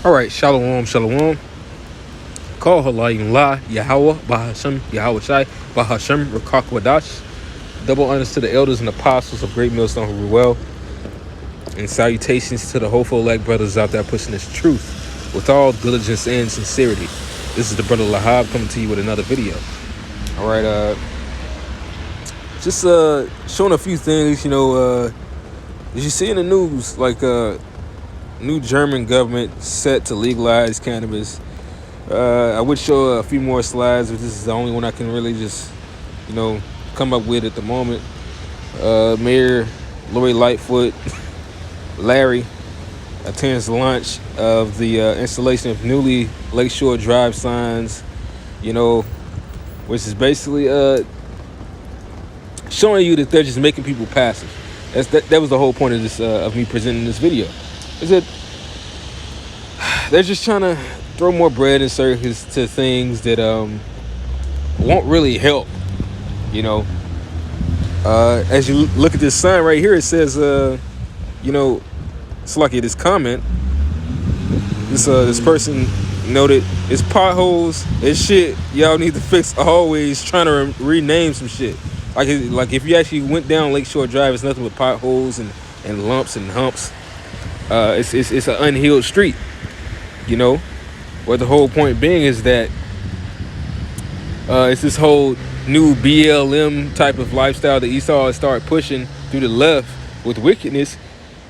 All right, shalom, shalom. Call halayim la Yahweh Bahashem Yahweh Shai Bahashem Rakakwadash. Double honors to the elders and apostles of Great Millstone who rule well, and salutations to the hopeful elect brothers out there pushing this truth with all diligence and sincerity. This is the brother Lahab coming to you with another video. All right, just showing a few things. Did you see in the news like new German government set to legalize cannabis? I would show a few more slides, but this is the only one I can really just, come up with at the moment. Mayor Lori Lightfoot, Larry, attends the launch of the installation of newly Lakeshore Drive signs, which is basically showing you that they're just making people passive. That was the whole point of this of me presenting this video. Is that they're just trying to throw more bread and circus to things that won't really help. As you look at this sign right here, it says, it's like this comment. This person noted, it's potholes, it's shit y'all need to fix always, trying to rename some shit. Like if you actually went down Lakeshore Drive, it's nothing but potholes and lumps and humps. It's an unhealed street, Where the whole point being is that it's this whole new BLM type of lifestyle that Esau started pushing through the left with wickedness,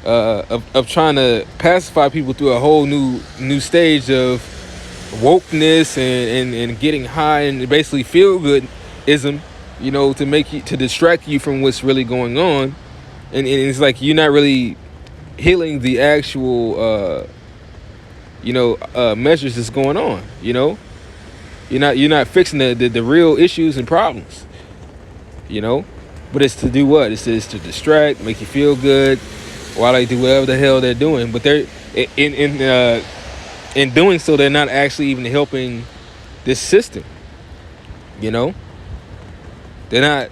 of trying to pacify people through a whole new stage of wokeness and getting high and basically feel goodism, to distract you from what's really going on, and it's like you're not really healing the actual measures that's going on. You're not fixing the real issues and problems. But it's to do what? It's to distract, make you feel good while they do whatever the hell they're doing. But they're in doing so, they're not actually even helping this system. They're not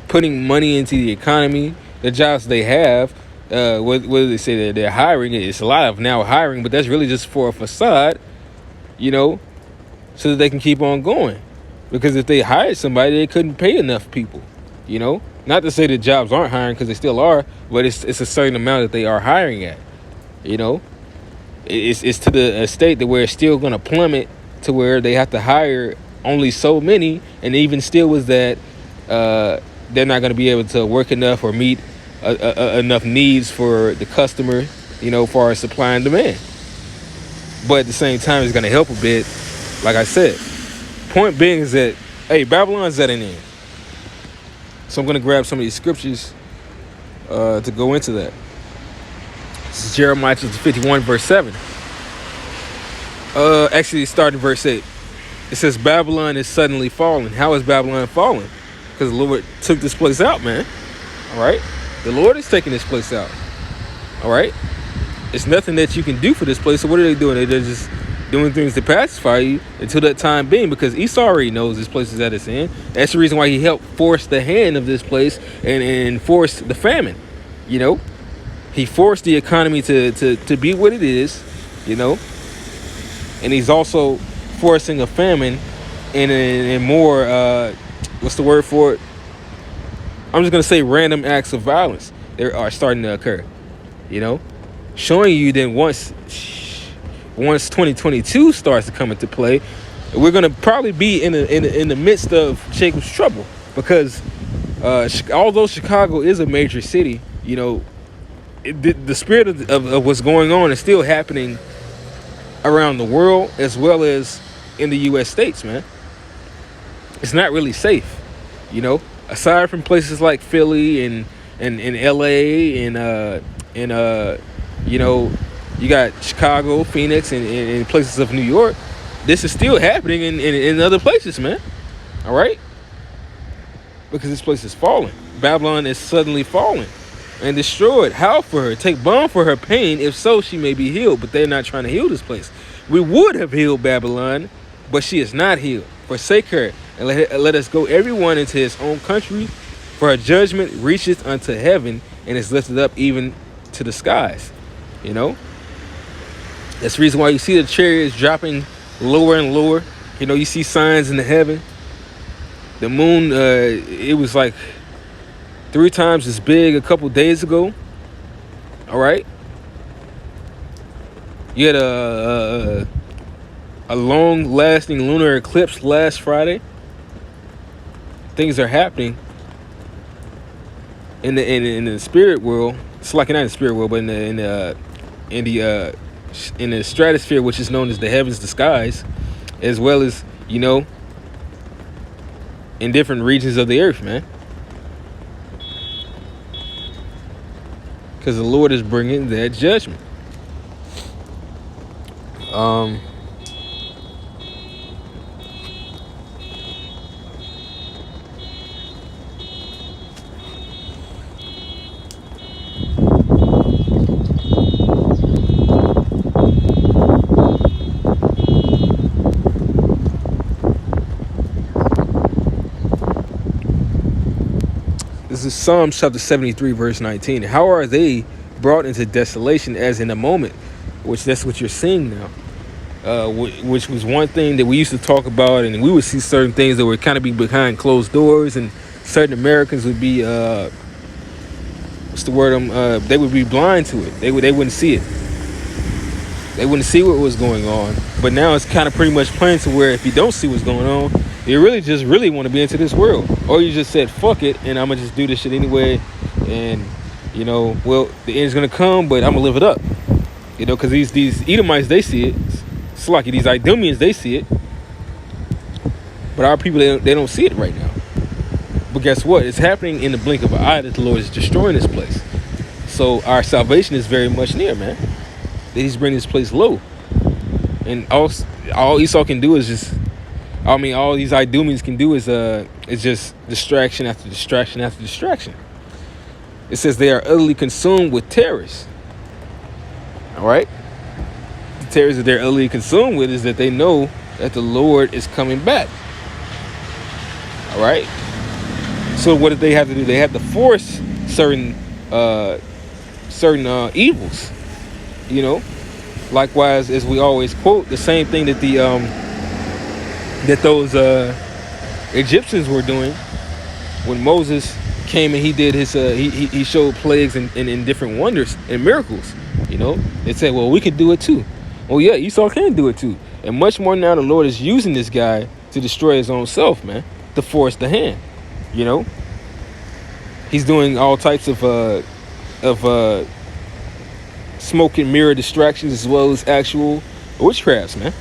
putting money into the economy. The jobs they have, what do they say that they're hiring? It's a lot of now hiring, but that's really just for a facade, so that they can keep on going. Because if they hired somebody, they couldn't pay enough people, Not to say that jobs aren't hiring, because they still are, but it's a certain amount that they are hiring at, It's to the state that where it's still going to plummet to where they have to hire only so many, and even still with that, they're not going to be able to work enough or meet enough needs for the customer, for our supply and demand. But at the same time, it's going to help a bit. Like I said, point being is that, hey, Babylon's at an end. So I'm going to grab some of these scriptures to go into that. This is Jeremiah chapter 51, verse 7. Actually, starting verse 8. It says, Babylon is suddenly falling. How is Babylon falling? Because the Lord took this place out, man. All right? The Lord is taking this place out. All right? It's nothing that you can do for this place. So what are they doing? They're just doing things to pacify you until that time being, because Esau already knows this place is at its end. That's the reason why he helped force the hand of this place and forced the famine. He forced the economy to be what it is, and he's also forcing a famine and more, what's the word for it? I'm just going to say random acts of violence that are starting to occur, showing you that once 2022 starts to come into play, we're going to probably be in the midst of Jacob's trouble, because although Chicago is a major city, the spirit of what's going on is still happening around the world as well as in the U.S. states, man. It's not really safe, aside from places like Philly and L.A. and you got Chicago, Phoenix, and places of New York. This is still happening in other places, man. All right? Because this place is falling. Babylon is suddenly falling and destroyed. How for her? Take balm for her pain. If so, she may be healed. But they're not trying to heal this place. We would have healed Babylon, but she is not healed. Forsake her, and let us go everyone into his own country. For her judgment reacheth unto heaven, and is lifted up even to the skies. That's the reason why you see the chariots dropping lower and lower. You know, you see signs in the heaven. The moon, it was like 3 times as big a couple days ago. All right. You had a long-lasting lunar eclipse last Friday. Things are happening in the spirit world. It's like not in the spirit world, but in the stratosphere, which is known as the heavens, the skies, as well as, you know, in different regions of the earth, man. Because the Lord is bringing that judgment. This is Psalms chapter 73, verse 19. How are they brought into desolation as in a moment? Which that's what you're seeing now. Which was one thing that we used to talk about, and we would see certain things that would kind of be behind closed doors, and certain Americans would be what's the word? They would be blind to it. They wouldn't see it. They wouldn't see what was going on. But now it's kind of pretty much plain to where if you don't see what's going on, you really want to be into this world, or you just said fuck it and I'm gonna just do this shit anyway, and you know, well, the end's gonna come, but I'm gonna live it up, you know, because these Edomites, they see it. It's like these Idumeans, they see it, but our people, they don't see it right now. But guess what? It's happening in the blink of an eye that the Lord is destroying this place. So our salvation is very much near, man. That He's bringing this place low, and all Esau can do is just, I mean, all these Idumeans can do is just distraction after distraction after distraction. It says they are utterly consumed with terrors. All right? The terrors that they're utterly consumed with is that they know that the Lord is coming back. All right? So what did they have to do? They had to force certain evils. You know? Likewise, as we always quote, the same thing that those Egyptians were doing when Moses came and he did his he showed plagues and different wonders and miracles. You know, they said, well, we can do it too. Oh yeah, Esau can do it too, and much more now. The Lord is using this guy to destroy his own self, man, to force the hand. You know, he's doing all types of smoke and mirror distractions as well as actual witchcrafts, man.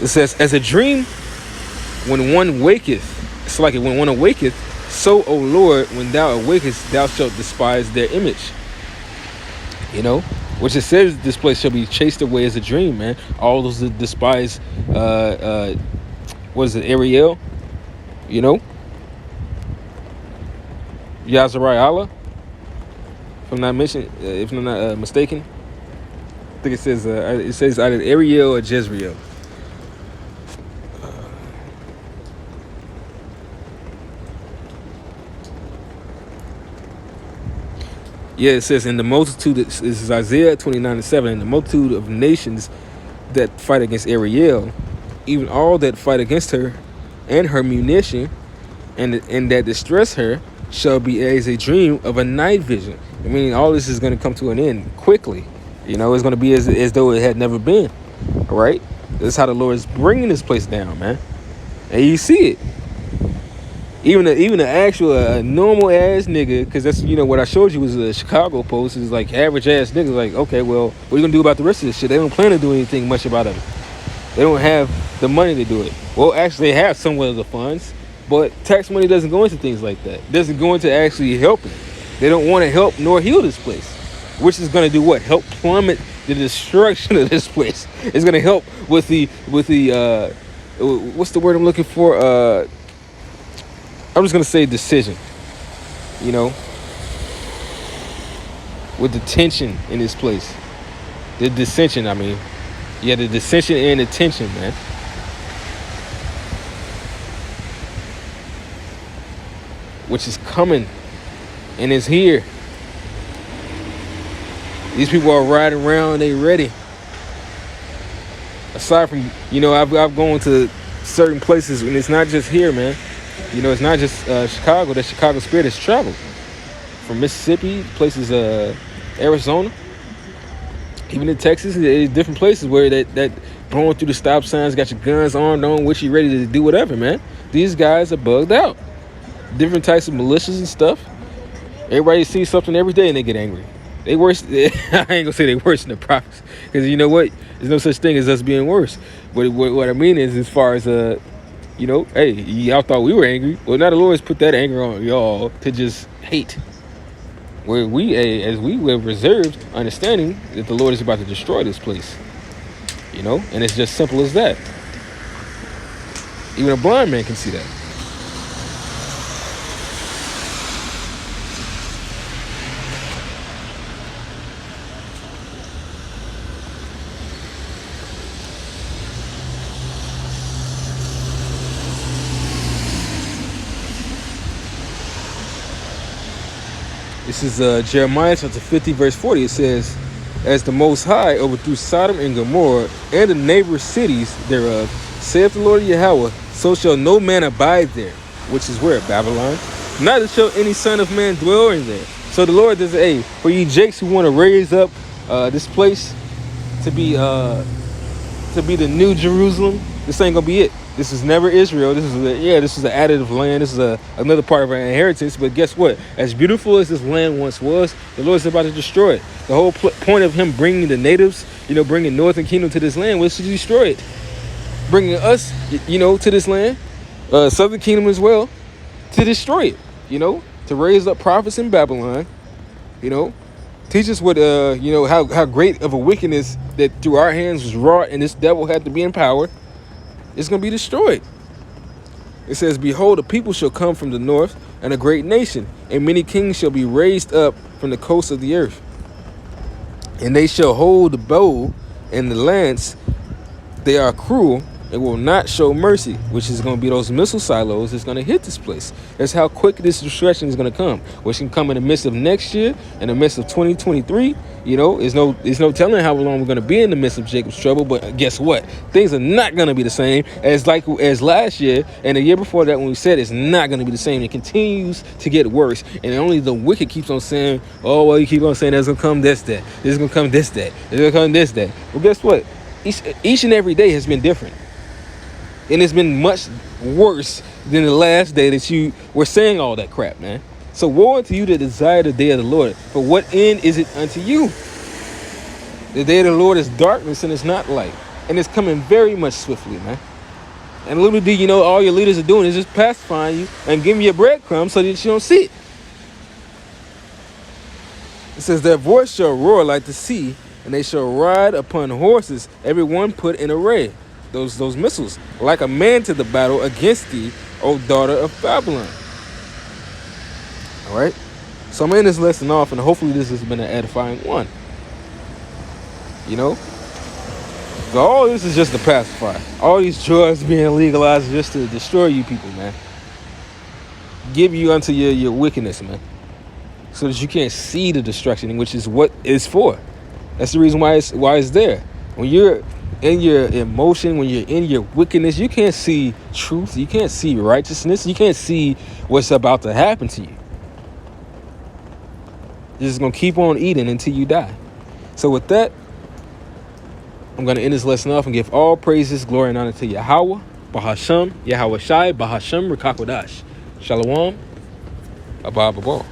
It says, as a dream when one waketh, it's like when one awaketh, so, O Lord, when thou awakest, thou shalt despise their image. You know, which it says this place shall be chased away as a dream, man. All those that despise, what is it, Ariel? You know, Yazariah, if I'm not mistaken. I think it says either Ariel or Jezreel. Yeah, it says, in the multitude, this is Isaiah 29:7, in the multitude of nations that fight against Ariel, even all that fight against her and her munition, and that distress her, shall be as a dream of a night vision. I mean, all this is going to come to an end quickly. You know, it's going to be as though it had never been. All right? That's how the Lord is bringing this place down, man. And you see it. Even the actual normal ass nigga, because that's, you know, what I showed you was a Chicago post. Is like average ass niggas like, okay, well, what are you gonna do about the rest of this shit? They don't plan to do anything much about it. They don't have the money to do it. Well, actually, they have some of the funds, but tax money doesn't go into things like that. It doesn't go into actually helping. They don't want to help nor heal this place, which is gonna do what? Help plummet the destruction of this place. It's gonna help with the what's the word I'm looking for? I'm just going to say decision, you know, with the tension in this place. The dissension, I mean. Yeah, the dissension and the tension, man. Which is coming and is here. These people are riding around, they ready. Aside from, I've gone to certain places, and it's not just here, man. It's not just Chicago. That Chicago spirit has traveled from Mississippi, places, Arizona, even in Texas. There's different places where that blowing through the stop signs, got your guns armed on, with you ready to do whatever, man. These guys are bugged out. Different types of militias and stuff. Everybody sees something every day and they get angry. They worse. I ain't gonna say they worse than the prophets, because you know what? There's no such thing as us being worse. But what I mean is, as far as hey, y'all thought we were angry. Well, now the Lord's put that anger on y'all to just hate. Where we, as we were reserved, understanding that the Lord is about to destroy this place. And it's just simple as that. Even a blind man can see that. This is Jeremiah chapter 50, verse 40. It says, "As the Most High overthrew Sodom and Gomorrah and the neighbor cities thereof, saith the Lord Yahweh, so shall no man abide there," which is where? Babylon. "Neither shall any son of man dwell in there." So the Lord does, for you jakes who want to raise up this place to be the new Jerusalem, this ain't gonna be it. This is never Israel. This is an additive land. This is another part of our inheritance. But guess what? As beautiful as this land once was, the Lord's about to destroy it. The whole point of him bringing the natives, bringing Northern Kingdom to this land, was to destroy it. Bringing us, to this land, Southern Kingdom as well, to destroy it. To raise up prophets in Babylon. Teach us what, how great of a wickedness that through our hands was wrought, and this devil had to be in power. It's going to be destroyed. It says, "Behold, a people shall come from the north, and a great nation, and many kings shall be raised up from the coast of the earth. And they shall hold the bow and the lance. They are cruel and will not show mercy," which is going to be those missile silos that's going to hit this place. That's how quick this destruction is going to come, which can come in the midst of next year, in the midst of 2023. There's no telling how long we're going to be in the midst of Jacob's trouble. But guess what? Things are not going to be the same as last year and the year before that, when we said it's not going to be the same. It continues to get worse, and only the wicked keeps on saying, "Oh, well, you keep on saying there's going to come this, that. There's going to come this, that. There's going to come this, that." Well, guess what? Each and every day has been different. And it's been much worse than the last day that you were saying all that crap, man. So woe unto you that desire the day of the Lord. For what end is it unto you? The day of the Lord is darkness and it's not light. And it's coming very much swiftly, man. And little do you know, all your leaders are doing is just pacifying you and giving you a breadcrumb so that you don't see it. It says, "Their voice shall roar like the sea, and they shall ride upon horses, every one put in array." Those missiles, "like a man to the battle against thee, O daughter of Babylon." All right. So I'm ending this lesson off, and hopefully this has been an edifying one. So all this is just to pacify. All these drugs being legalized just to destroy you people, man. Give you unto your wickedness, man. So that you can't see the destruction, which is what it's for. That's the reason why it's there. When you're in your emotion, when you're in your wickedness, you can't see truth. You can't see righteousness. You can't see what's about to happen to you. You're just going to keep on eating until you die. So with that, I'm going to end this lesson off and give all praises, glory, and honor to Yahweh, Bahasham, Yahweh Shai, Bahasham, Rikakodash. Shalom, Abba, Abba.